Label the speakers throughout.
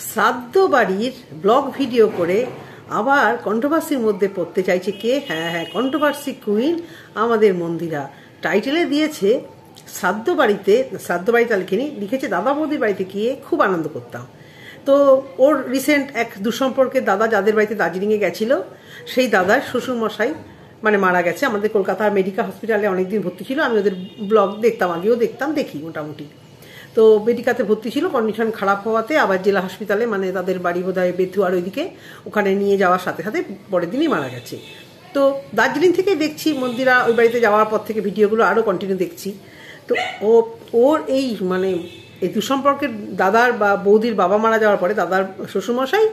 Speaker 1: শ্রাদ্ধ বাড়ির blog video করে আবার কন্ট্রোভার্সির মধ্যে পড়তে চাইছে কে? হ্যাঁ, কন্ট্রোভার্সি কুইন আমাদের মন্দিরা। টাইটেলে দিয়েছে শ্রাদ্ধ বাড়িতে লিখেনি, লিখেছে দাদা বৌদির বাড়িতে গিয়ে খুব আনন্দ করতাম। তো ওর রিসেন্ট এক দুঃসম্পর্কের দাদা যাদের বাড়িতে দার্জিলিংয়ে গেছিল, সেই দাদার শ্বশুরমশাই মানে মারা গেছে। আমাদের কলকাতার মেডিকেল হসপিটালে অনেকদিন ভর্তি ছিল, আমি ওদের ব্লগ দেখতাম, আগেও দেখতাম, দেখি মোটামুটি। তো মেডিকাতে ভর্তি ছিল, কন্ডিশন খারাপ হওয়াতে আবার জেলা হসপিটালে, মানে তাদের বাড়ি বোধহয় বেথুয়ার ওইদিকে, ওখানে নিয়ে যাওয়ার সাথে সাথে পরের দিনই মারা গেছে। তো দার্জিলিং থেকে দেখছি মন্দিরা ওই বাড়িতে যাওয়ার পর থেকে ভিডিওগুলো আরও কন্টিনিউ দেখছি। তো ওর এই মানে এই দুঃসম্পর্কের দাদার বা বৌদির বাবা মারা যাওয়ার পরে দাদার শ্বশুরমশাই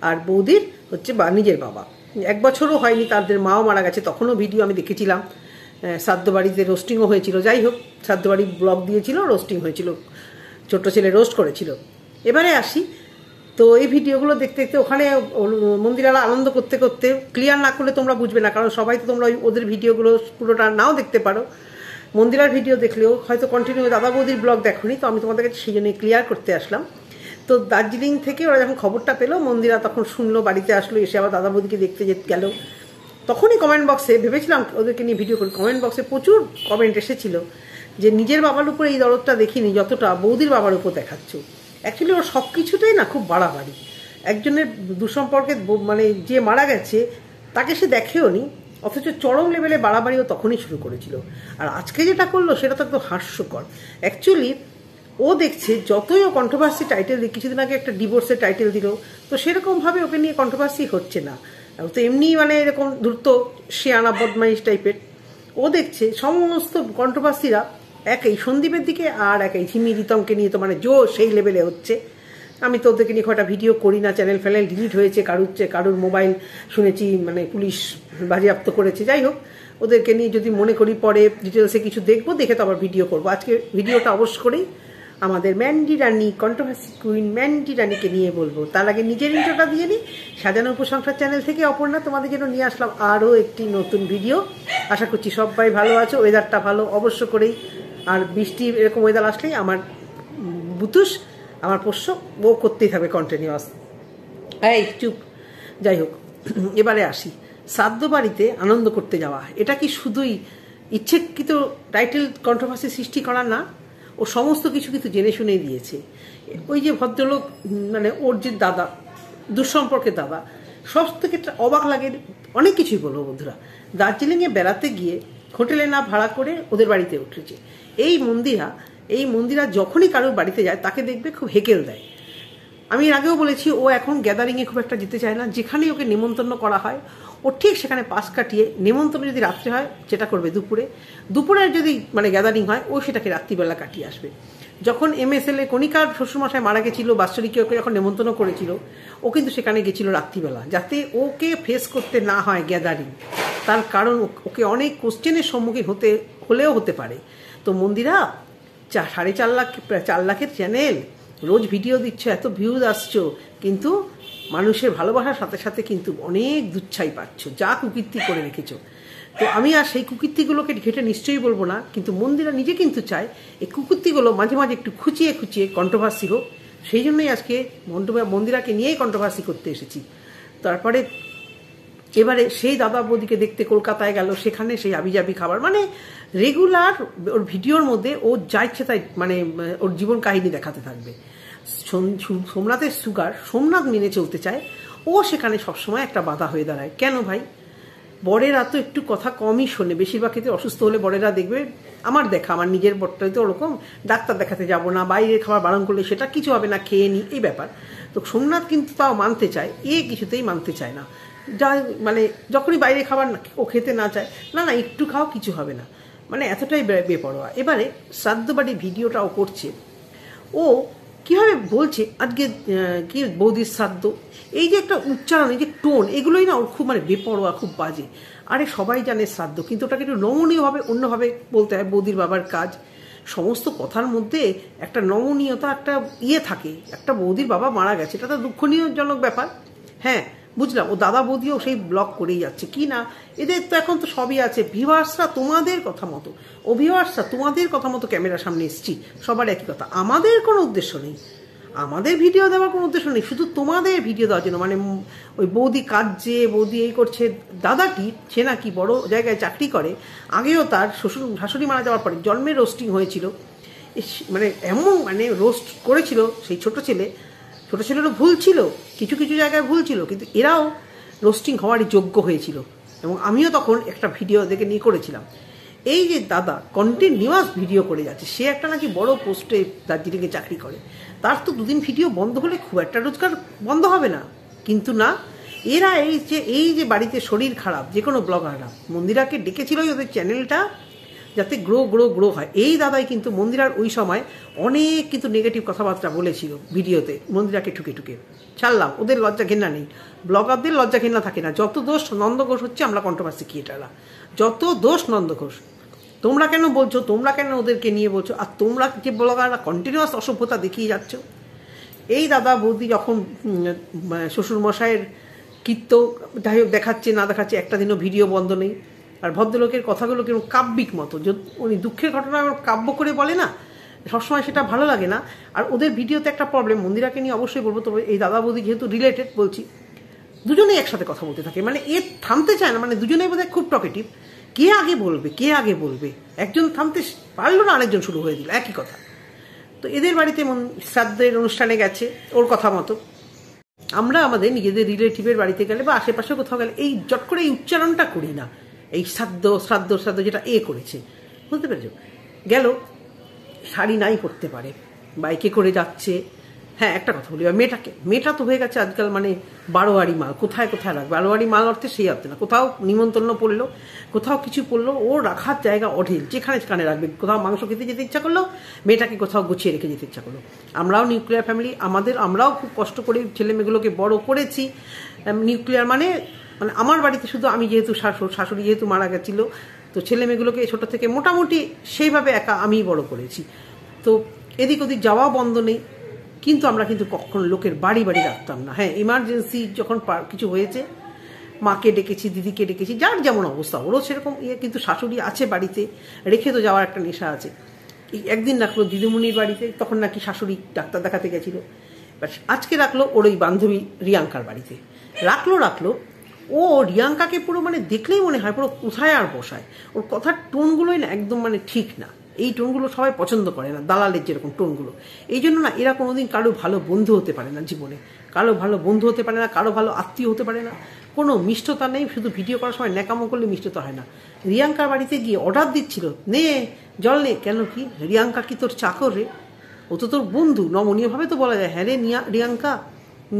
Speaker 1: আর বৌদির হচ্ছে নিজের বাবা, 1 বছরও হয়নি তাদের মাও মারা গেছে, তখনও ভিডিও আমি দেখেছিলাম। শ্রাদ্ধ বাড়িতে রোস্টিংও হয়েছিল, যাই হোক শ্রাদ্ধ বাড়ি ব্লগ দিয়েছিল, রোস্টিং হয়েছিল, ছোট্ট ছেলে রোস্ট করেছিল। এবারে আসি, তো এই ভিডিওগুলো দেখতে দেখতে ওখানে মন্দিরারা আনন্দ করতে করতে, ক্লিয়ার না করলে তোমরা বুঝবে না, কারণ সবাই তো তোমরা ওদের ভিডিওগুলো পুরোটা নাও দেখতে পারো, মন্দিরার ভিডিও দেখলেও হয়তো কন্টিনিউ দাদা বৌদির ব্লগ দেখোনি, তো আমি তোমাদের কাছে সেই জন্য ক্লিয়ার করতে আসলাম। তো দার্জিলিং থেকে ওরা যখন খবরটা পেলো, মন্দিরা তখন শুনলো, বাড়িতে আসলো, এসে আবার দাদা বৌদিকে দেখতে গেল। তখনই কমেন্ট বক্সে ভেবেছিলাম ওদেরকে নিয়ে ভিডিও করি, কমেন্ট বক্সে প্রচুর কমেন্ট এসেছিল যে নিজের বাবার উপর এই দরদটা দেখিনি যতটা বৌদির বাবার উপর দেখাচ্ছ। অ্যাকচুয়ালি ওর সব কিছুতেই না খুব বাড়াবাড়ি। একজনের দুঃসম্পর্কে মানে যে মারা গেছে তাকে সে দেখেও নি, অথচ চরম লেভেলে বাড়াবাড়িও তখনই শুরু করেছিল। আর আজকে যেটা করলো সেটা তো একদম হাস্যকর। অ্যাকচুয়ালি ও দেখছে যতই ও কন্ট্রোভার্সি টাইটেল দিই, কিছুদিন আগে একটা ডিভোর্সের টাইটেল দিল, তো সেরকমভাবে ওকে নিয়ে কন্ট্রোভার্সি হচ্ছে না। তো এমনি মানে এরকম দ্রুত শিয়ানা বদমাইশ টাইপের। ও দেখছে সমস্ত কন্ট্রোভার্সিরা একই সন্দীপের দিকে আর একই ঝিমি রিতমকে নিয়ে, তো মানে সেই লেভেলে হচ্ছে। আমি তো ওদেরকে নিয়ে কটা ভিডিও করি না, চ্যানেল ফ্যানেল ডিলিট হয়েছে, কারুর মোবাইল শুনেছি মানে পুলিশ বাজেয়াপ্ত করেছে। যাই হোক, ওদেরকে নিয়ে যদি মনে করি পরে ডিটেলসে কিছু দেখবো, দেখে তো আবার ভিডিও করবো। আজকে ভিডিওটা অবশ্য করেই আমাদের ম্যান্ডি রানী, কন্ট্রোভার্সি কুইন ম্যান্ডি রানীকে নিয়ে বলবো। তার আগে নিজের ইন্ট্রোটা দিয়ে নিই। সাজানো উপসংসার চ্যানেল থেকে অপর্ণা তোমাদের জন্য নিয়ে আসলাম আরও একটি নতুন ভিডিও। আশা করছি সবাই ভালো আছো, ওয়েদারটা ভালো অবশ্য করেই। আর বৃষ্টি এরকম ওয়েদার আসলেই আমার বুতুস, আমার পোষ্য, ও করতেই থাকবে কন্টিনিউয়াস। এই চুপ। যাই হোক, এবারে আসি। শ্রাদ্ধ বাড়িতে আনন্দ করতে যাওয়া, এটা কি শুধুই ইচ্ছাকৃত টাইটেল কন্ট্রোভার্সি সৃষ্টি করা না? ও সমস্ত কিছু কিন্তু জেনে শুনেই দিয়েছে। ওই যে ভদ্রলোক মানে ওর যে দাদা, দুঃসম্পর্কের দাদা, সব থেকে অবাক লাগে, অনেক কিছুই বলবো বন্ধুরা। দার্জিলিংয়ে বেড়াতে গিয়ে হোটেলে না ভাড়া করে ওদের বাড়িতে উঠেছে। এই মন্দিরা যখনই কারোর বাড়িতে যায় তাকে দেখবে খুব হেকেল দেয়। আমি এর আগেও বলেছি, ও এখন গ্যাদারিংয়ে খুব একটা যেতে চায় না। যেখানেই ওকে নেমন্তন্ন করা হয় ও ঠিক সেখানে পাশ কাটিয়ে, নেমন্তন্ন যদি রাত্রে হয় সেটা করবে দুপুরের যদি মানে গ্যাদারিং হয় ও সেটাকে রাত্রিবেলা কাটিয়ে আসবে। যখন MSL কণিকার শ্বশুরমশাই মারা গেছিল, বাৎসরিকে ওকে যখন নেমন্তন্ন করেছিল, ও কিন্তু সেখানে গেছিল রাত্রিবেলা, যাতে ওকে ফেস করতে না হয় গ্যাদারিং। তার কারণ ওকে অনেক কোশ্চেনের সম্মুখীন হতে পারে। তো মন্দিরা 4.5 লাখের চ্যানেল, রোজ ভিডিও দিচ্ছ, এত ভিউজ আসছো, কিন্তু মানুষের ভালোবাসার সাথে সাথে কিন্তু অনেক দুচ্ছাই পাচ্ছ, যা কুকীর্তি করে রেখেছো। তো আমি আর সেই কুকীর্তিগুলোকে ঘেটে নিশ্চয়ই বলবো না, কিন্তু মন্দিরা নিজে কিন্তু চায় এই কুকীর্তিগুলো মাঝে মাঝে একটু খুঁচিয়ে কন্ট্রোভার্সি হোক। সেই জন্যই আজকে মন্দিরাকে নিয়েই কন্ট্রোভার্সি করতে এসেছি। তারপরে এবারে সেই দাদা বৌদিকে দেখতে কলকাতায় গেল, সেখানে সেই আবিজাবি খাবার, মানে রেগুলার ওর ভিডিওর মধ্যে ও যা ইচ্ছে তাই মানে ওর জীবন কাহিনী দেখাতে থাকবে। সোমনাথের সুগার, সোমনাথ মেনে চলতে চায়, ও সেখানে সবসময় একটা বাধা হয়ে দাঁড়ায়। কেন ভাই? বরেরা তো একটু কথা কমই শোনে, বেশিরভাগ ক্ষেত্রে অসুস্থ হলে বরেরা দেখবে, আমার নিজের বরটাই তো ওরকম, ডাক্তার দেখাতে যাব না, বাইরের খাবার বারণ করলে সেটা কিছু হবে না, খেয়ে নি, এই ব্যাপার। তো সোমনাথ কিন্তু তাও মানতে চায়, কিছুতেই মানতে চায় না। যা মানে যখনই বাইরে খাবার ও খেতে না চায়, না একটু খাও, কিছু হবে না, মানে এতটাই বেপরোয়া। এবারে শ্রাদ্ধ বাড়ির ভিডিওটা ও করছে, ও কিভাবে বলছে আজকে কি বৌদির শ্রাদ্ধ, এই যে একটা উচ্চারণ, এই যে টোন, এগুলোই না ওর খুব মানে বেপরোয়া, খুব বাজে। আরে সবাই জানে শ্রাদ্ধ, কিন্তু ওটাকে একটু নমনীয়ভাবে অন্যভাবে বলতে হয়, বৌদির বাবার কাজ। সমস্ত কথার মধ্যে একটা নমনীয়তা, একটা থাকে। একটা বৌদির বাবা মারা গেছে, এটা তো দুঃখনীয়জনক ব্যাপার। হ্যাঁ বুঝলাম, ও দাদা বৌদিও সেই ব্লগ করেই যাচ্ছে কি না, এদের তো এখন তো সবই আছে। ভিউয়ার্সরা তোমাদের কথা মতো, ভিউয়ার্সরা তোমাদের কথা মতো ক্যামেরার সামনে এসছি, সবার একই কথা, আমাদের কোনো উদ্দেশ্য নেই। আমাদের ভিডিও দেওয়ার কোনো উদ্দেশ্য নেই, শুধু তোমাদের ভিডিও দেওয়ার জন্য। মানে ওই বৌদি কাজে, বৌদি এই করছে, দাদাটি সে নাকি বড় জায়গায় চাকরি করে, আগেও তার শাশুড়ি মারা যাওয়ার পরে জন্মের রোস্টিং হয়েছিল, মানে এমন মানে রোস্ট করেছিল সেই ছোট ছেলেরও ভুল ছিল, কিছু কিছু জায়গায় ভুল ছিল, কিন্তু এরাও রোস্টিং হওয়ারই যোগ্য হয়েছিল। এবং আমিও তখন একটা ভিডিও দেখে নিয়ে করেছিলাম। এই যে দাদা কন্টিনিউয়াস ভিডিও করে যাচ্ছে, সে একটা নাকি বড় পোস্টে দার্জিলিংয়ে চাকরি করে, তার তো দুদিন ভিডিও বন্ধ হলে খুব একটা রোজগার বন্ধ হবে না। কিন্তু না, এরা এই যে বাড়িতে শরীর খারাপ যে কোনো ব্লগাররা মন্দিরাকে ডেকেছিল ওদের চ্যানেলটা যাতে গ্রো হয়। এই দাদাই কিন্তু মন্দিরার ওই সময় অনেক কিন্তু নেগেটিভ কথাবার্তা বলেছিল ভিডিওতে, মন্দিরাকে ঠুকে ছাড়লাম। ওদের লজ্জা ঘেন্না নেই, ব্লগারদের লজ্জা ঘেন্না থাকে না। যত দোষ নন্দ ঘোষ হচ্ছে আমরা কন্ট্রোভার্সি ক্রিয়েটাররা, যত দোষ নন্দ ঘোষ। তোমরা কেন বলছো, তোমরা কেন ওদেরকে নিয়ে বলছো? আর তোমরা যে ব্লগাররা কন্টিনিউয়াস অসভ্যতা দেখিয়ে যাচ্ছ। এই দাদা বৌদি যখন শ্বশুরমশাইয়ের কীর্ত যাই হোক দেখাচ্ছে না দেখাচ্ছে, একটা দিনও ভিডিও বন্ধ নেই। আর ভদ্রলোকের কথাগুলো কিরকম কাব্যিক মতো, উনি দুঃখের ঘটনা কাব্য করে বলে না, সবসময় সেটা ভালো লাগে না। আর ওদের ভিডিওতে একটা প্রবলেম, মন্দিরাকে নিয়ে অবশ্যই বলবো, তবে এই দাদা বৌদি যেহেতু রিলেটেড বলছি, দুজনেই একসাথে কথা বলতে থাকে, মানে এ থামতে চায় না। মানে দুজনেই বোধহয় খুব টকেটিভ, কে আগে বলবে, একজন থামতে পারলো না আরেকজন শুরু হয়ে দিল একই কথা। তো এদের বাড়িতে শ্রাদ্ধের অনুষ্ঠানে গেছে ওর কথা মতো, আমরা আমাদের নিজেদের রিলেটিভের বাড়িতে গেলে বা আশেপাশে কোথাও গেলে এই জট করে এই উচ্চারণটা করি না, এই শ্রাদ্ধ যেটা এ করেছে, বুঝতে পেরেছ? গেল শাড়ি নাই পরতে পারে, বাইকে করে যাচ্ছে। হ্যাঁ, একটা কথা বলি, মেয়েটা তো হয়ে গেছে আজকাল মানে বারোয়ারি মাল, কোথায় রাখবে? বারোয়ারি মাল অর্থে সেই অর্থে না, কোথাও নিমন্ত্রণ পড়লো, কোথাও কিছু পড়লো, ও রাখার জায়গা অঢেল, যেখানে রাখবে। কোথাও মাংস খেতে যেতে ইচ্ছা করলো, মেয়েটাকে কোথাও গুছিয়ে রেখে যেতে ইচ্ছা করলো। আমরাও নিউক্লিয়ার ফ্যামিলি, আমরাও খুব কষ্ট করে ছেলে মেয়েগুলোকে বড় করেছি। নিউক্লিয়ার মানে আমার বাড়িতে শুধু আমি যেহেতু শাশুড়ি যেহেতু মারা গেছিল, তো ছেলে মেয়েগুলোকে ছোট থেকে মোটামুটি সেইভাবে একা আমিই বড় করেছি। তো এদিক ওদিক যাওয়া বন্ধ নেই, কিন্তু আমরা কিন্তু কখনো লোকের বাড়ি রাখতাম না। হ্যাঁ, ইমার্জেন্সি যখন কিছু হয়েছে মাকে ডেকেছি, দিদিকে ডেকেছি, যার যেমন অবস্থা, ওরও সেরকম কিন্তু শাশুড়ি আছে বাড়িতে, রেখে তো যাওয়ার একটা নেশা আছে। একদিন রাখলো দিদিমণির বাড়িতে, তখন নাকি শাশুড়ি ডাক্তার দেখাতে গেছিল। আজকে রাখলো ওর ওই বান্ধবী রিয়াঙ্কার বাড়িতে, রাখলো ও রিয়াঙ্কাকে পুরো মানে দেখলেই মনে হয় পুরো কোথায় আর বসায়। ওর কথার টোনগুলোই না একদম মানে ঠিক না, এই টোনগুলো সবাই পছন্দ করে না, দালালের যেরকম টোনগুলো। এই জন্য না এরা কোনোদিন কারো ভালো বন্ধু হতে পারে না জীবনে, কারো ভালো বন্ধু হতে পারে না, কারো ভালো আত্মীয় হতে পারে না, কোনো মিষ্টতা নেই। শুধু ভিডিও করার সময় ন্যাকামো করলে মিষ্টতা হয় না। রিয়াঙ্কার বাড়িতে গিয়ে অর্ডার দিচ্ছিল, নে জল নে, কেন কি রিয়াঙ্কা কি তোর চাকর রে? ও তো তোর বন্ধু, নমনীয়ভাবে তো বলা যায়, হ্যাঁ রে রিয়াঙ্কা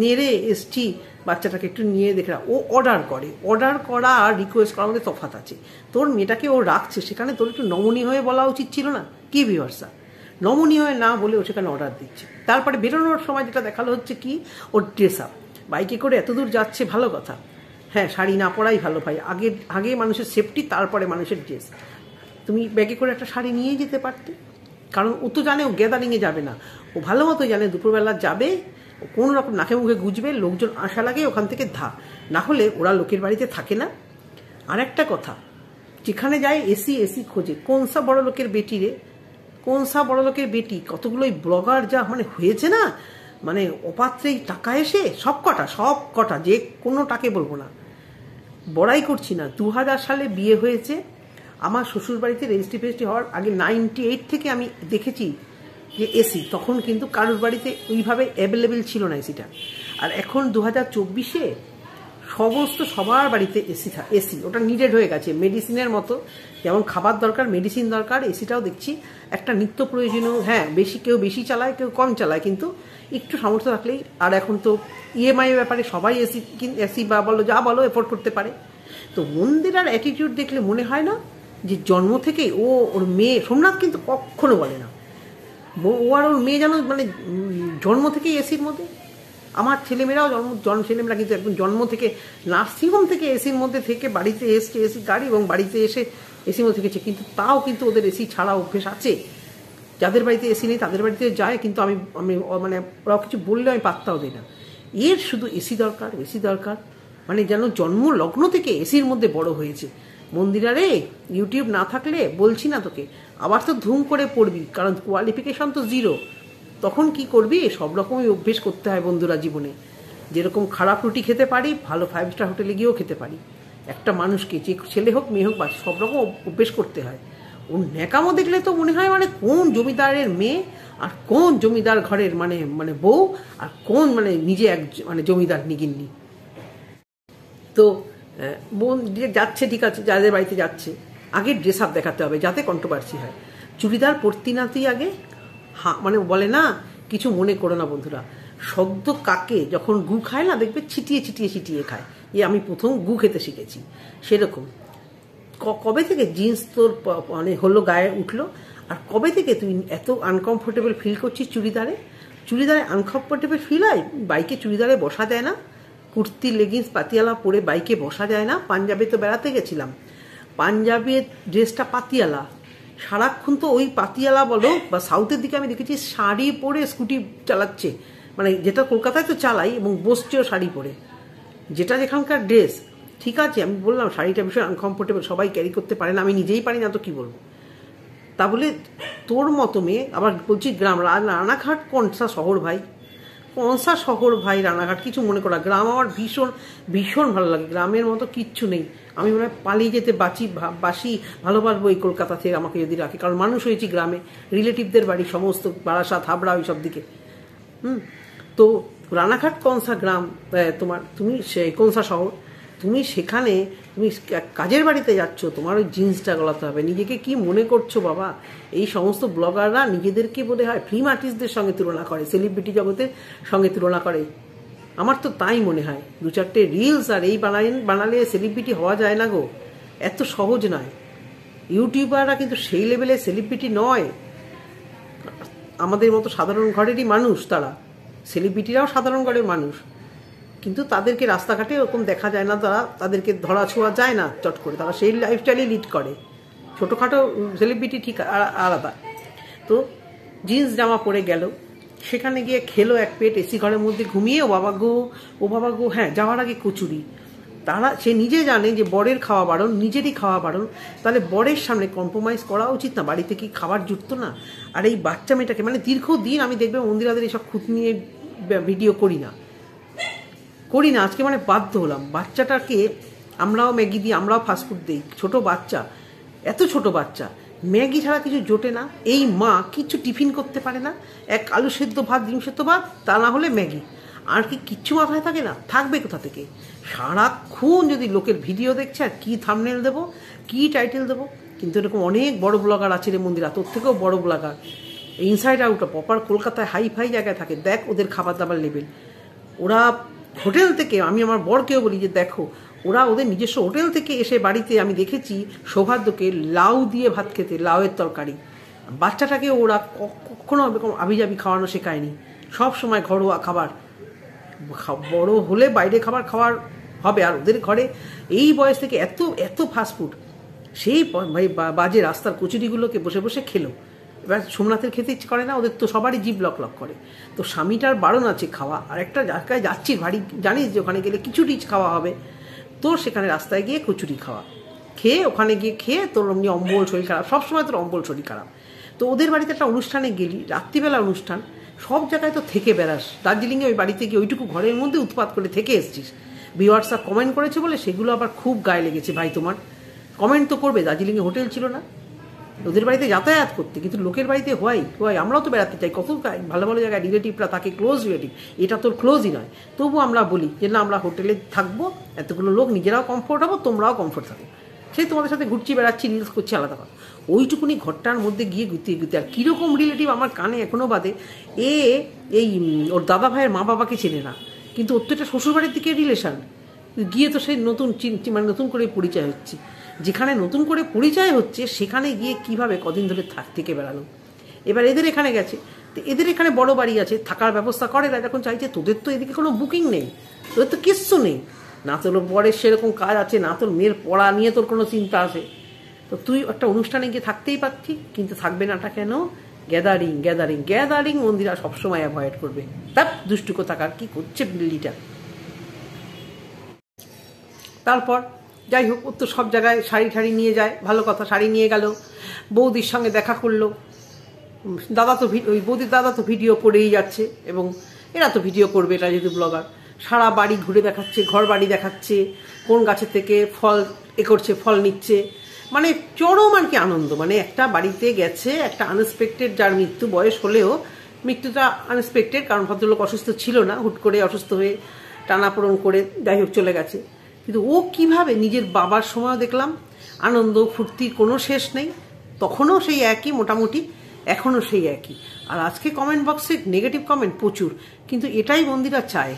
Speaker 1: নে রে, এসছি বাচ্চাটাকে একটু নিয়ে দেখে। ও অর্ডার করা আর রিকোয়েস্ট করার মধ্যে তফাৎ আছে। তোর মেয়েটাকে ও রাখছে, সেখানে তোর একটু নমনীয় হয়ে বলা উচিত ছিল না? কি ভিউয়ার্সা, নমনীয় হয়ে না বলে ও সেখানে অর্ডার দিচ্ছে। তারপরে বেরোনোর সময় যেটা দেখালো হচ্ছে কি, ওর ড্রেস আপ, বাইকে করে এত দূর যাচ্ছে, ভালো কথা, হ্যাঁ শাড়ি না পরাই ভালো ভাই, আগে মানুষের সেফটি, তারপরে মানুষের ড্রেস। তুমি ব্যাগে করে একটা শাড়ি নিয়ে যেতে পারতে, কারণ ও তো জানে ও গ্যাদারিংয়ে যাবে না, ও ভালো মতো জানে দুপুরবেলা যাবে, কোন রকম নাকে মুখে গুজবে, লোকজন আসা লাগে ওখান থেকে না হলে ওরা লোকের বাড়িতে থাকে না। আর একটা কথা, যেখানে যায় এসি খোঁজে, কোন সা বড় লোকের বেটি, কতগুলোই ব্লগার যা মানে হয়েছে না, মানে অপাত্রেই টাকা এসে সব কটা যে কোনোটাকে বলবো না, বড়াই করছি না। 2000 সালে বিয়ে হয়েছে, আমার শ্বশুর বাড়িতে রেজিস্ট্রি হওয়ার আগে 98 থেকে আমি দেখেছি যে এসি, তখন কিন্তু কারোর বাড়িতে ওইভাবে অ্যাভেলেবেল ছিল না এসিটা। আর এখন 2024-এ সবার বাড়িতে এসি, ওটা নিডেড হয়ে গেছে। মেডিসিনের মতো, যেমন খাবার দরকার মেডিসিন দরকার, এসিটাও দেখছি একটা নিত্য প্রয়োজনীয়। হ্যাঁ, কেউ বেশি চালায়, কেউ কম চালায়, কিন্তু একটু সামর্থ্য রাখলেই। আর এখন তো ইএমআই ব্যাপারে সবাই এসি বা যা বলো এফোর্ড করতে পারে। তো মন্দিরার অ্যাটিটিউড দেখলে মনে হয় না যে জন্ম থেকেই ওর মেয়ে, সোমনাথ কিন্তু কখনো বলে না ও আর ওর মেয়ে যেন মানে জন্ম থেকেই এসির মধ্যে। আমার ছেলেমেয়েরাও ছেলেমেয়েরা কিন্তু একদম জন্ম থেকে নার্সিংহোম থেকে এসির মধ্যে থেকে বাড়িতে এসছে, এসি গাড়ি, এবং বাড়িতে এসে এসির মধ্যে থেকেছে। কিন্তু তাও কিন্তু ওদের এসি ছাড়া অভ্যেস আছে। যাদের বাড়িতে এসি নেই তাদের বাড়িতে যায়, কিন্তু আমি মানে ওরা কিছু বললে আমি পাত্তাও দিই না। এর শুধু এসি দরকার, মানে যেন জন্মলগ্ন থেকে এসির মধ্যে বড় হয়েছে। মন্দিরা রে, ইউটিউব না থাকলে বলছি না তোকে, আবার তো ধুম করে পড়বি, কারণ কোয়ালিফিকেশন তো 0। তখন কি করবি, সব রকমই অভ্যেস করতে হয় বন্ধুরা জীবনে। যেরকম খারাপ রুটি খেতে পারি, ভালো 5 স্টার হোটেলে গিয়েও খেতে পারি। একটা মানুষকে, যে ছেলে হোক মেয়ে হোক, বা সব রকম অভ্যেস করতে হয়। ওর ন্যাকামো দেখলে তো মনে হয় মানে কোন জমিদারের মেয়ে আর কোন জমিদার ঘরের মানে বউ, আর কোন নিজে এক জমিদার নিগিন্নি। তো বোন যাচ্ছে, ঠিক আছে, যাদের বাড়িতে যাচ্ছে আগে ড্রেস আপ দেখাতে হবে যাতে কন্ট্রোভার্সি হয়। চুড়িদার পরতি নাতি আগে বলে না, কিছু মনে করো না বন্ধুরা, সদ্য কাকে যখন গু খায় না, দেখবে ছিটিয়ে ছিটিয়ে ছিটিয়ে খায়। আমি প্রথম গু খেতে শিখেছি সেরকম। কবে থেকে জিন্স তোর গায়ে উঠলো, আর কবে থেকে তুই এত আনকমফোর্টেবল ফিল করছিস চুড়িদারে আনকমফোর্টেবল ফিল হয়? বাইকে চুড়িদারে বসা যায় না? কুর্তি লেগিংস পাতিয়ালা পরে বাইকে বসা যায় না? পাঞ্জাবে তো বেড়াতে গেছিলাম, পাঞ্জাবের ড্রেসটা পাতিয়ালা, সারাক্ষণ তো ওই পাতিয়ালা বলো, বা সাউথের দিকে আমি দেখেছি শাড়ি পরে স্কুটি চালাচ্ছে, যেটা কলকাতায় তো চালাই, এবং বসছেও শাড়ি পরে, যেটা যেখানকার ড্রেস। ঠিক আছে, আমি বললাম শাড়িটা ভীষণ আনকমফোর্টেবল, সবাই ক্যারি করতে পারে না, আমি নিজেই পারি না, তো কি বলবো। তা বলে তোর মতো মেয়ে, আবার বলছি গ্রাম, রানাঘাট কনসা শহর ভাই, কনসা শহর ভাই, রানাঘাট, কিছু মনে করা, গ্রাম আমার ভীষণ ভীষণ ভালো লাগে, গ্রামের মতো কিচ্ছু নেই। আমি মনে হয় পালিয়ে যেতে বাসি ভালোবাসবো এই কলকাতা থেকে আমাকে যদি রাখে, কারণ মানুষ হয়েছি গ্রামে, রিলেটিভদের বাড়ি সমস্ত বারাসাত, হাবড়া, ওই সব দিকে। তো রানাঘাট কনসা গ্রাম তুমি কনসা শহর, তুমি সেখানে তুমি কাজের বাড়িতে যাচ্ছ, তোমার ওই জিন্সটা গলাতে হবে। নিজেকে কি মনে করছো বাবা? এই সমস্ত ব্লগাররা নিজেদেরকে বোধ হয় ফিল্ম আর্টিস্টদের সঙ্গে তুলনা করে, সেলিব্রিটি জগতের সঙ্গে তুলনা করে। আমার তো তাই মনে হয়, 2-4টে রিলস আর এই বানালে সেলিব্রিটি হওয়া যায় না গো, এত সহজ নয়। ইউটিউবাররা কিন্তু সেই লেভেলের সেলিব্রিটি নয়, আমাদের মতো সাধারণ ঘরেরই মানুষ তারা। সেলিব্রিটিরাও সাধারণ ঘরের মানুষ, কিন্তু তাদেরকে রাস্তাঘাটে ওরকম দেখা যায় না, তাদেরকে ধরা ছোঁয়া যায় না চট করে, তারা সেই লাইফস্টাইলই লিড করে। ছোটোখাটো সেলিব্রিটি ঠিক আলাদা। তো জিন্স জামা পরে গেল, সেখানে গিয়ে খেলো এক পেট, এসি ঘরের মধ্যে ঘুমিয়ে, ও বাবা গো, হ্যাঁ, যাওয়ার আগে কচুরি। সে নিজে জানে যে বরের খাওয়া বারণ, নিজেরই খাওয়া বারণ, তাহলে বরের সামনে কম্প্রোমাইজ করা উচিত না? বাড়িতে কি খাবার জুটতো না? আর এই বাচ্চা মেয়েটাকে দীর্ঘদিন আমি দেখবে মন্দিরাদের এইসব খুঁত নিয়ে ভিডিও করি না, আজকে বাধ্য হলাম। বাচ্চাটাকে আমরাও ম্যাগি দিই, আমরাও ফাস্টফুড দিই, ছোট বাচ্চা, এত ছোট বাচ্চা, ম্যাগি ছাড়া কিছু জোটে না। এই মা কিছু টিফিন করতে পারে না, এক আলু সেদ্ধ ভাত, ডিম সেদ্ধ ভাত, তা না হলে ম্যাগি, আর কি কিচ্ছু মাথায় থাকে না? থাকবে কোথা থেকে? সারাক্ষণ যদি লোকের ভিডিও দেখছে, আর কি থাম্বনেল দেবো, কি টাইটেল দেবো। কিন্তু এরকম অনেক বড় ব্লগার আছে রে মন্দিরা, তোর থেকেও বড় ব্লগার, ইনসাইড আউট প্রপার কলকাতায় হাই ফাই জায়গায় থাকে। দেখ ওদের খাবার দাবার লেভেল, ওরা হোটেল থেকে, আমি আমার বরকেও বলি যে দেখো, ওরা ওদের নিজস্ব হোটেল থেকে এসে বাড়িতে আমি দেখেছি সৌভাগ্যকে লাউ দিয়ে ভাত খেতে, লাউয়ের তরকারি। বাচ্চাটাকে ওরা কখনো এরকম আবিজাবি খাওয়ানো শেখায়নি, সব সময় ঘরোয়া খাবার। বড় হলে বাইরে খাবার হবে, আর ওদের ঘরে এই বয়স থেকে এত এত ফাস্টফুড, সেই বাজে রাস্তার কচুরিগুলোকে বসে বসে খেলো। এবার সোমনাথের খেতে ইচ্ছে করে না, ওদের তো সবারই জিভ লক করে। তো স্বামীটার বারণ আছে খাওয়া, আর একটা জায়গায় যাচ্ছি ভারী, জানিস যে ওখানে গেলে কিছু রিচ খাওয়া হবে, তো সেখানে রাস্তায় গিয়ে কচুরি খাওয়া, খেয়ে ওখানে গিয়ে খেয়ে তোর অমনি অম্বল, শরীর খারাপ, সবসময় তোর অম্বল, শরীর খারাপ। তো ওদের বাড়িতে একটা অনুষ্ঠানে গেলি, রাত্রিবেলা অনুষ্ঠান, সব জায়গায় তো থেকে বেড়াস। দার্জিলিংয়ে ওই বাড়িতে গিয়ে ওইটুকু ঘরের মধ্যে উৎপাত করে থেকে এসছিস। ভিউয়ার্সরা কমেন্ট করেছে বলে সেগুলো আবার খুব গায়ে লেগেছে। ভাই তোমার কমেন্ট তো করবে, দার্জিলিংয়ে হোটেল ছিল না, ওদের বাড়িতে যাতায়াত করতে, কিন্তু লোকের বাড়িতে হয়। আমরাও তো বেড়াতে চাই, কত ভালো ভালো জায়গায় রিলেটিভরা থাকে, ক্লোজ রিলেটিভ, এটা তোর ক্লোজই নয়, তবু আমরা বলি যে না, আমরা হোটেলে থাকবো, এতগুলো লোক, নিজেরাও কমফোর্ট হবো, তোমরাও কমফোর্ট থাকো। সেই তোমাদের সাথে ঘুরছি, বেড়াচ্ছি, রিলস করছি, আলাদা কথা। ওইটুকুনি ঘরটার মধ্যে গিয়ে গুতিয়ে আর কীরকম রিলেটিভ আমার কানে এখনও বাদে, এই ওর দাদা ভাইয়ের মা বাবাকে চেনে না, কিন্তু ওর তো এটা শ্বশুরবাড়ির দিকে রিলেশন, গিয়ে তো সেই নতুন করে পরিচয় হচ্ছে। যেখানে নতুন করে পরিচয় হচ্ছে সেখানে গিয়ে কিভাবে কদিন ধরে থেকে বেড়ালো। এবার এদের এখানে গেছে, তো এদের এখানে বড় বাড়ি আছে, থাকার ব্যবস্থা করে, এরা যখন চাইছে, তোদের তো এদিকে কোনো বুকিং নেই, তোদের তো কিচ্ছু নেই, না তোর বরের সেরকম কাজ আছে, না তোর মেয়ের পড়া নিয়ে তোর কোনো চিন্তা আছে। তো তুই একটা অনুষ্ঠানে গিয়ে থাকতেই পারছি, কিন্তু থাকবে নাটা কেন? গ্যাদারিং মন্দিরা সবসময় অ্যাভয়েড করবে। তার দুষ্টুকো থাকার কি করছে বিল্লিটা। তারপর যাই হোক, ও তো সব জায়গায় শাড়ি নিয়ে যায়, ভালো কথা, শাড়ি নিয়ে গেল, বৌদির সঙ্গে দেখা করলো, দাদা তো ওই বৌদির দাদা তো ভিডিও করেই যাচ্ছে, এবং এরা তো ভিডিও করবে, এটা যেহেতু ব্লগার, সারা বাড়ি ঘুরে দেখাচ্ছে, ঘর বাড়ি দেখাচ্ছে, কোন গাছের থেকে ফল করছে, ফল নিচ্ছে, মানে চরম আর কি আনন্দ। মানে একটা বাড়িতে গেছে, একটা আনএক্সপেক্টেড, যার মৃত্যু বয়স হলেও মৃত্যুটা আনএক্সপেক্টেড, কারণ ভদ্রলোক অসুস্থ ছিল না, হুট করে অসুস্থ হয়ে টানাপোড়ন করে যাই হোক চলে গেছে। কিন্তু ও কিভাবে নিজের বাবার সময়ও দেখলাম আনন্দ ফুর্তির কোনো শেষ নেই, তখনও সেই একই মোটামুটি, এখনও সেই একই। আর আজকে কমেন্ট বক্সে নেগেটিভ কমেন্ট প্রচুর, কিন্তু এটাই মন্দিরা চায়,